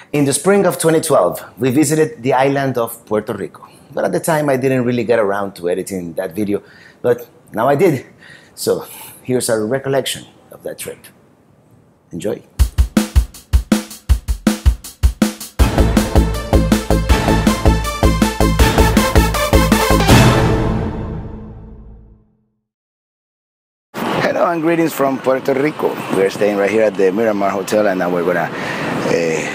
In the spring of 2012, we visited the island of Puerto Rico. But at the time, I didn't really get around to editing that video, but now I did. So here's our recollection of that trip. Enjoy. Hello and greetings from Puerto Rico. We're staying right here at the Miramar Hotel, and now we're gonna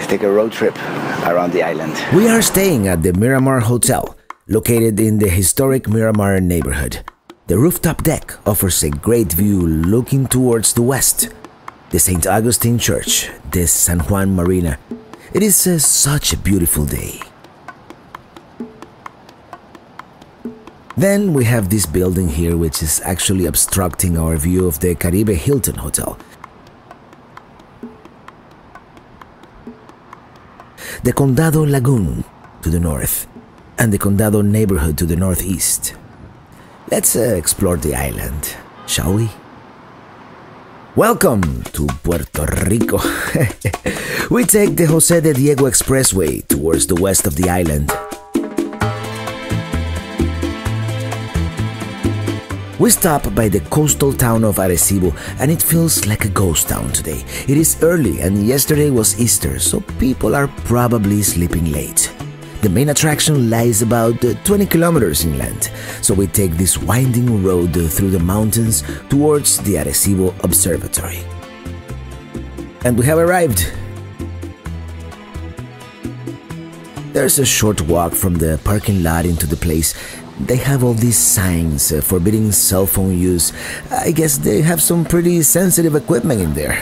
take a road trip around the island. We are staying at the Miramar Hotel, located in the historic Miramar neighborhood. The rooftop deck offers a great view looking towards the west. The St. Augustine Church, the San Juan Marina. It is such a beautiful day. Then we have this building here, which is actually obstructing our view of the Caribe Hilton Hotel. The Condado Lagoon to the north, and the Condado neighborhood to the northeast. Let's explore the island, shall we? Welcome to Puerto Rico. We take the Jose de Diego Expressway towards the west of the island. We stop by the coastal town of Arecibo, and it feels like a ghost town today. It is early, and yesterday was Easter, so people are probably sleeping late. The main attraction lies about 20 kilometers inland, so we take this winding road through the mountains towards the Arecibo Observatory. And we have arrived. There's a short walk from the parking lot into the place. They have all these signs forbidding cell phone use. I guess they have some pretty sensitive equipment in there.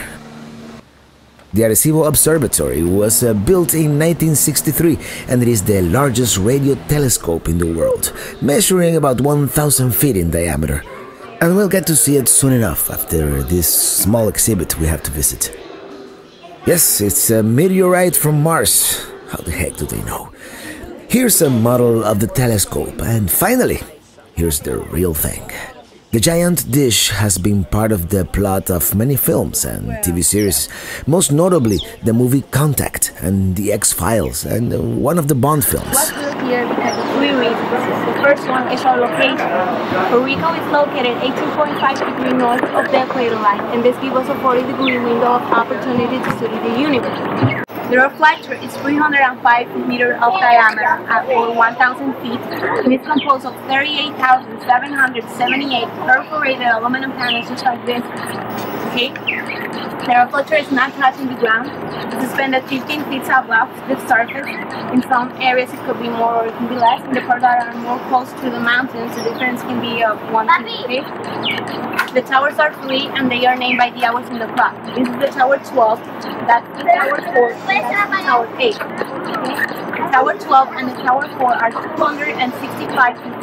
The Arecibo Observatory was built in 1963, and it is the largest radio telescope in the world, measuring about 1,000 feet in diameter. And we'll get to see it soon enough after this small exhibit we have to visit. Yes, it's a meteorite from Mars. How the heck do they know? Here's a model of the telescope, and finally, here's the real thing. The giant dish has been part of the plot of many films and TV series, most notably the movie Contact and The X-Files and one of the Bond films. Let's look here because of 3 reasons. The first one is our location. Puerto Rico is located 18.5 degrees north of the equator line, and this gives us a 40-degree window of opportunity to study the universe. The reflector is 305 meters of diameter at over 1,000 feet, and it's composed of 38,778 perforated aluminum panels just like this. Okay? The reflector is not touching the ground. It's suspended 15 feet above the surface. In some areas it could be more or it can be less. In the parts that are more close to the mountains, the difference can be of 1 feet. Okay? The towers are 3 and they are named by the hours in the clock. This is the tower 12, that's the tower 4, that's the tower 8. Okay? The tower 12 and the tower 4 are 265 feet,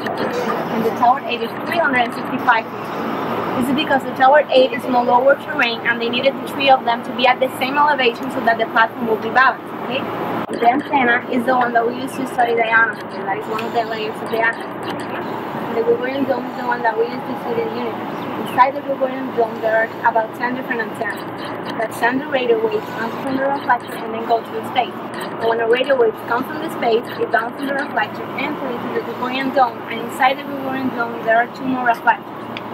and the tower 8 is 365 feet. This is because the tower 8 is in a lower terrain and they needed the 3 of them to be at the same elevation so that the platform will be balanced. Okay? The antenna is the one that we use to study the ionosphere. That is one of the layers of the atmosphere. Okay? The Gregorian dome is the one that we use to study the universe. Inside the Gregorian dome there are about 10 different antennas that send the radio waves bounce from the reflector and then go to the space. And when the radio waves come from the space, it bounces the reflector, enter into the Gregorian dome, and inside the Gregorian dome there are 2 more reflectors.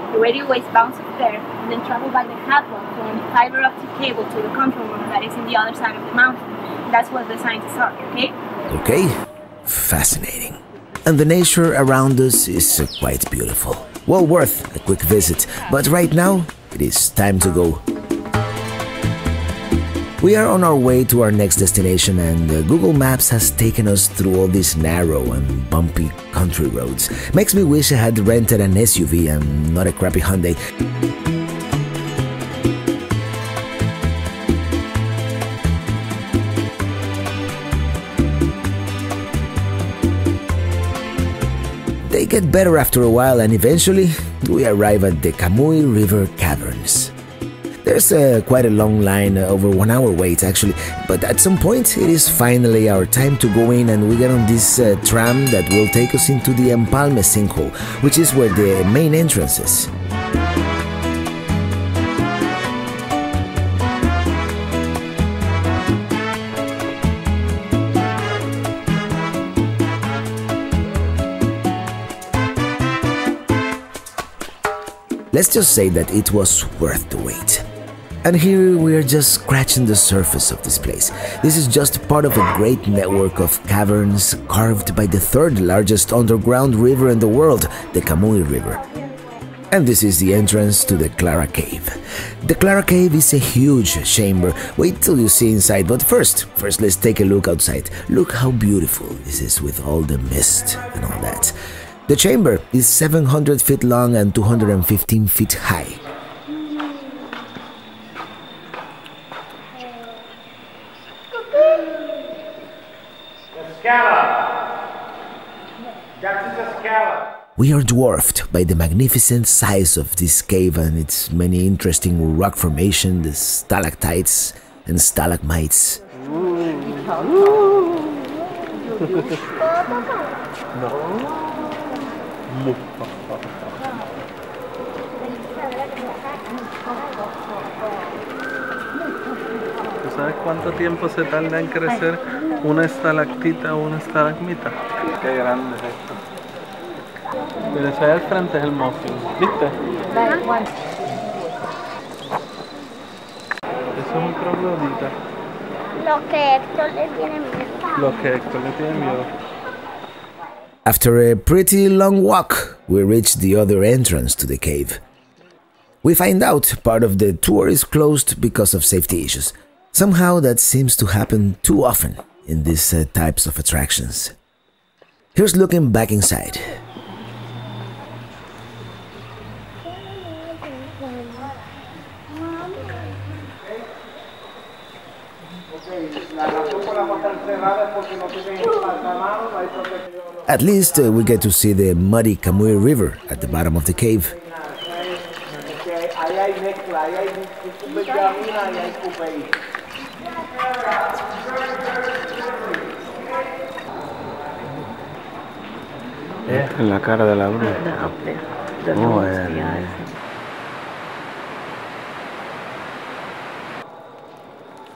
The radio waves bounce up there and then travel by the catwalk from fiber optic cable to the control room that is in the other side of the mountain. That's what the scientists are, okay? Okay, fascinating. And the nature around us is quite beautiful. Well worth a quick visit, but right now it is time to go. We are on our way to our next destination, and Google Maps has taken us through all these narrow and bumpy country roads. Makes me wish I had rented an SUV and not a crappy Hyundai. They get better after a while, and eventually we arrive at the Camuy River Caverns. There's quite a long line, over 1 hour wait actually, but at some point it is finally our time to go in, and we get on this tram that will take us into the Empalme sinkhole, which is where the main entrance is. Let's just say that it was worth the wait. And here we are just scratching the surface of this place. This is just part of a great network of caverns carved by the third largest underground river in the world, the Camuy River. And this is the entrance to the Clara Cave. The Clara Cave is a huge chamber. Wait till you see inside, but first let's take a look outside. Look how beautiful this is with all the mist and all that. The chamber is 700 feet long and 215 feet high. We are dwarfed by the magnificent size of this cave and its many interesting rock formations, the stalactites and stalagmites. ¿Tú sabes cuánto tiempo se tarda en crecer una estalactita o una estalagmita? Qué grande es esto. Pero ese allá al frente es el muffin, ¿viste? Eso es un troglodita. Lo que Héctor le tiene miedo. Lo que Héctor le tiene miedo. After a pretty long walk, we reach the other entrance to the cave. We find out part of the tour is closed because of safety issues. Somehow that seems to happen too often in these types of attractions. Here's looking back inside. At least we get to see the muddy Camuy River at the bottom of the cave. En la cara de la bruja.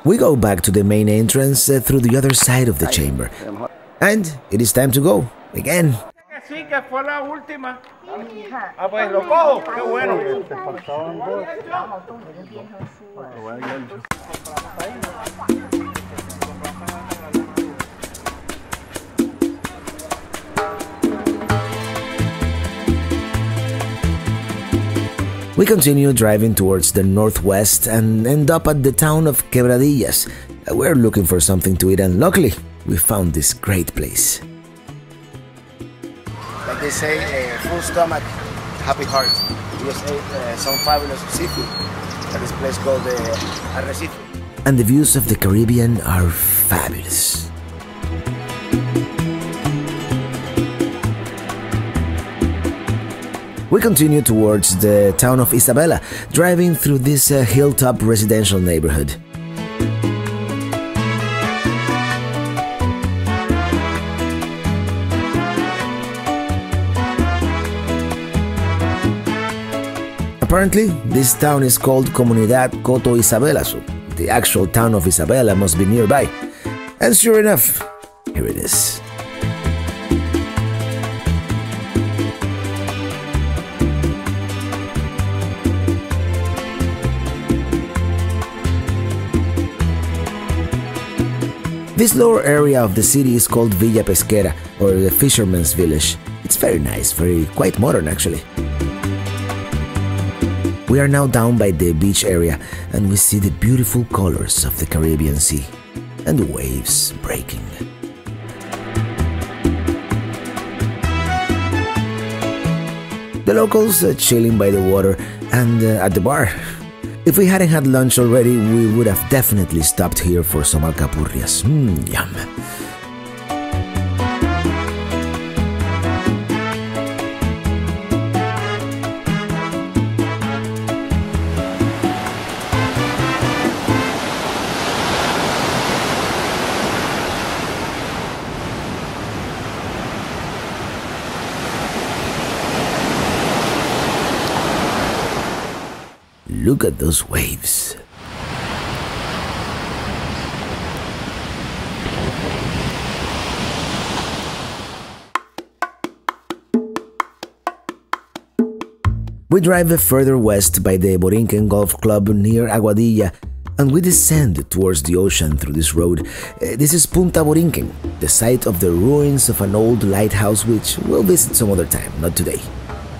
We go back to the main entrance through the other side of the chamber. And it is time to go, again. Sí, que fue la última. Ah, pues lo cojo, qué bueno. We continue driving towards the northwest and end up at the town of Quebradillas. We're looking for something to eat and luckily, we found this great place. Like they say, full stomach, happy heart. We just ate some fabulous seafood at this place called Arecibo. And the views of the Caribbean are fabulous. We continue towards the town of Isabela, driving through this hilltop residential neighborhood. Apparently, this town is called Comunidad Coto Isabela, so the actual town of Isabela must be nearby. And sure enough, here it is. This lower area of the city is called Villa Pesquera, or the Fisherman's Village. It's very nice, quite modern actually. We are now down by the beach area and we see the beautiful colors of the Caribbean Sea and the waves breaking. The locals chilling by the water and at the bar. If we hadn't had lunch already, we would have definitely stopped here for some alcapurrias. Yum. Look at those waves. We drive further west by the BORINQUEN Golf Club near Aguadilla, and we descend towards the ocean through this road. This is Punta Borinquen, the site of the ruins of an old lighthouse which we'll visit some other time, not today.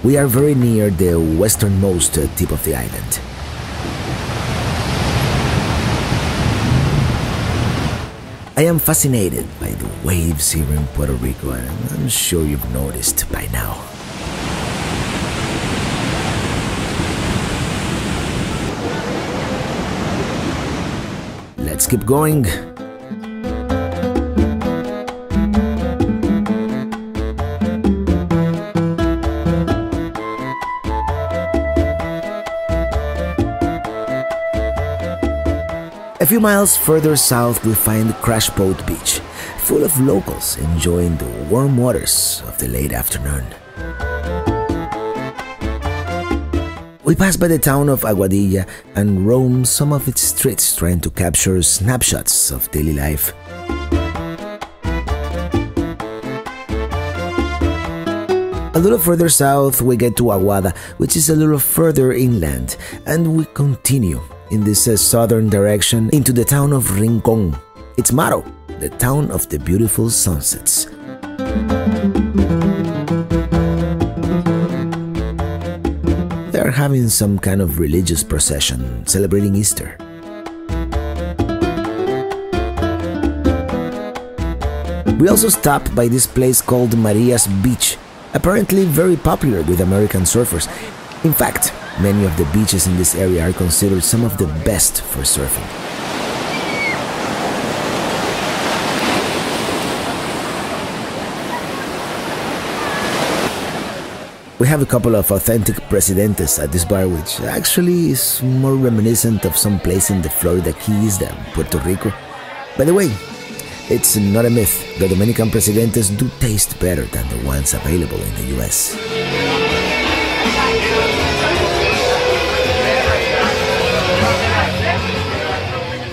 We are very near the westernmost tip of the island. I am fascinated by the waves here in Puerto Rico, and I'm sure you've noticed by now. Let's keep going. A few miles further south we find Crash Boat Beach, full of locals enjoying the warm waters of the late afternoon. We pass by the town of Aguadilla and roam some of its streets trying to capture snapshots of daily life. A little further south we get to Aguada, which is a little further inland, and we continue in this southern direction into the town of RINCON. Its motto, the town of the beautiful sunsets. They are having some kind of religious procession celebrating Easter. We also stop by this place called Maria's Beach, apparently very popular with American surfers. In fact, many of the beaches in this area are considered some of the best for surfing. We have a couple of authentic presidentes at this bar, which actually is more reminiscent of some place in the Florida Keys than Puerto Rico. By the way, it's not a myth, the Dominican presidentes do taste better than the ones available in the US.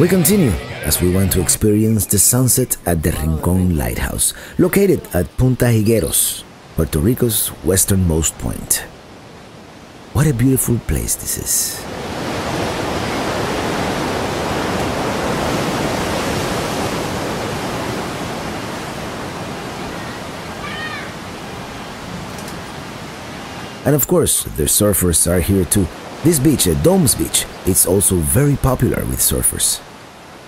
We continue as we want to experience the sunset at the RINCON Lighthouse, located at Punta Higueros, Puerto Rico's westernmost point. What a beautiful place this is. And of course, the surfers are here too. This beach, Domes Beach, is also very popular with surfers.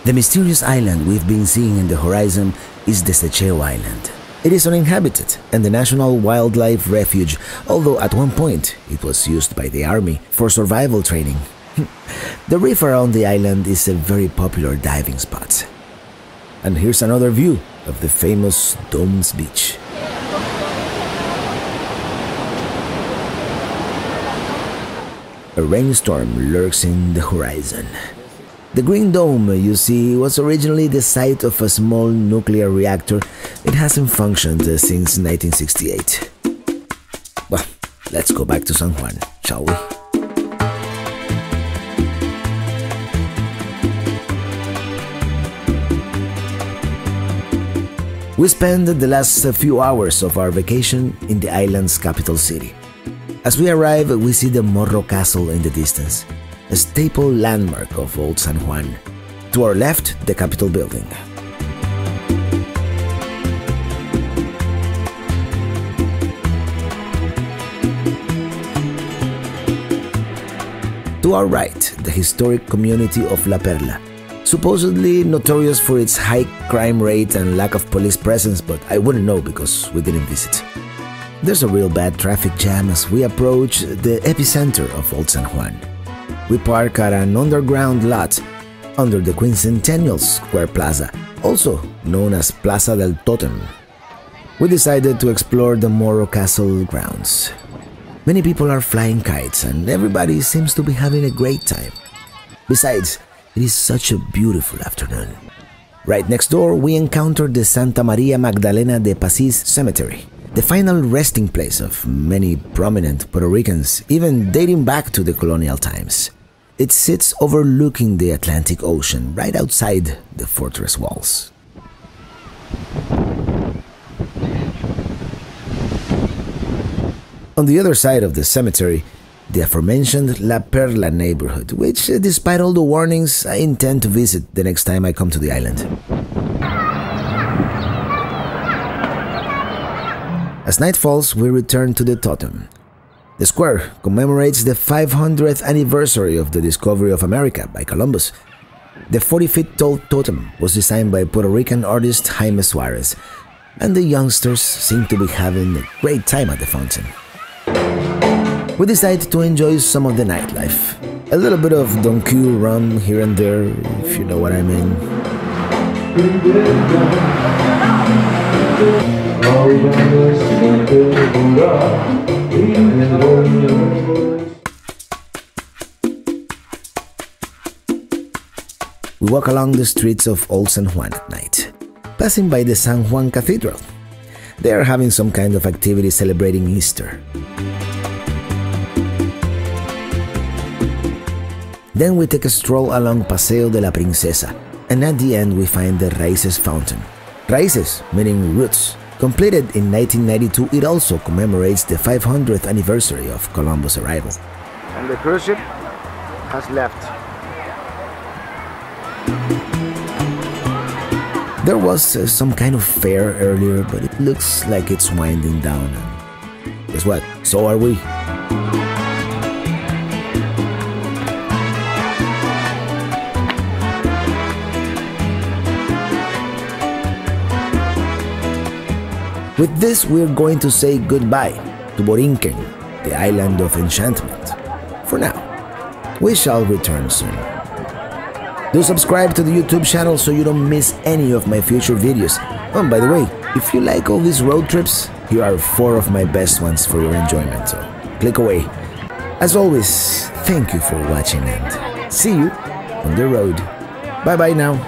The mysterious island we've been seeing in the horizon is Desecheo Island. It is uninhabited and the National Wildlife Refuge, although at one point it was used by the army for survival training. The reef around the island is a very popular diving spot. And here's another view of the famous Domes Beach. A rainstorm lurks in the horizon. The green dome you see was originally the site of a small nuclear reactor. It hasn't functioned since 1968. Well, let's go back to San Juan, shall we? We spend the last few hours of our vacation in the island's capital city. As we arrive, we see the MORRO Castle in the distance, a staple landmark of Old San Juan. To our left, the Capitol building. To our right, the historic community of La Perla, supposedly notorious for its high crime rate and lack of police presence, but I wouldn't know because we didn't visit. There's a real bad traffic jam as we approach the epicenter of Old San Juan. We park at an underground lot under the Quincentennial Square Plaza, also known as Plaza del Totem. We decided to explore the MORRO Castle grounds. Many people are flying kites and everybody seems to be having a great time. Besides, it is such a beautiful afternoon. Right next door, we encountered the Santa Maria Magdalena de Pasis Cemetery, the final resting place of many prominent Puerto Ricans, even dating back to the colonial times. It sits overlooking the Atlantic Ocean, right outside the fortress walls. On the other side of the cemetery, the aforementioned La Perla neighborhood, which, despite all the warnings, I intend to visit the next time I come to the island. As night falls, we return to the totem. The square commemorates the 500th anniversary of the discovery of America by Columbus. The 40-feet-tall totem was designed by Puerto Rican artist Jaime Suarez, and the youngsters seem to be having a great time at the fountain. We decide to enjoy some of the nightlife. A little bit of Don Q rum here and there, if you know what I mean. We walk along the streets of Old San Juan at night, passing by the San Juan Cathedral. They are having some kind of activity celebrating Easter. Then we take a stroll along Paseo de la Princesa, and at the end we find the RAICES fountain. RAICES, meaning roots. Completed in 1992, it also commemorates the 500th anniversary of Columbus' arrival. And the cruise ship has left. There was some kind of fair earlier, but it looks like it's winding down. And guess what? So are we. With this, we're going to say goodbye to BORINQUEN, the island of enchantment. For now, we shall return soon. Do subscribe to the YouTube channel so you don't miss any of my future videos. Oh, by the way, if you like all these road trips, here are 4 of my best ones for your enjoyment, so click away. As always, thank you for watching and see you on the road. Bye bye now.